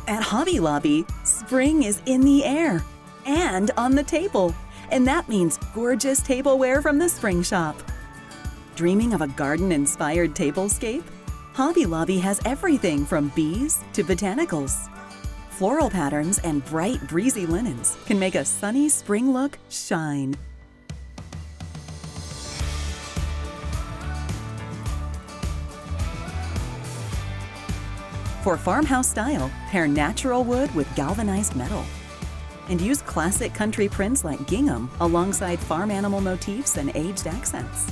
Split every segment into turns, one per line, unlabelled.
At Hobby Lobby, spring is in the air and on the table, and that means gorgeous tableware from the spring shop. Dreaming of a garden-inspired tablescape? Hobby Lobby has everything from bees to botanicals. Floral patterns and bright, breezy linens can make a sunny spring look shine. For farmhouse style, pair natural wood with galvanized metal. And use classic country prints like gingham alongside farm animal motifs and aged accents.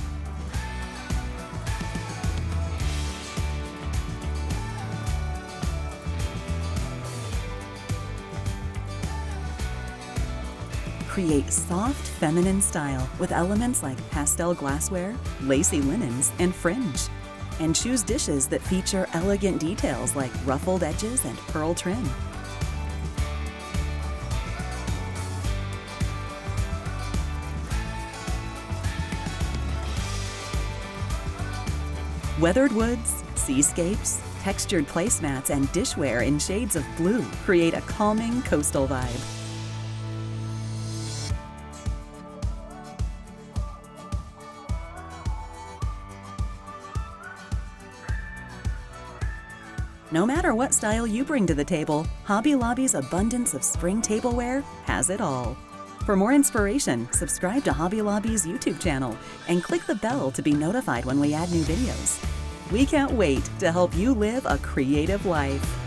Create soft, feminine style with elements like pastel glassware, lacy linens, and fringe. And choose dishes that feature elegant details like ruffled edges and pearl trim. Weathered woods, seascapes, textured placemats, and dishware in shades of blue create a calming coastal vibe. No matter what style you bring to the table, Hobby Lobby's abundance of spring tableware has it all. For more inspiration, subscribe to Hobby Lobby's YouTube channel and click the bell to be notified when we add new videos. We can't wait to help you live a creative life.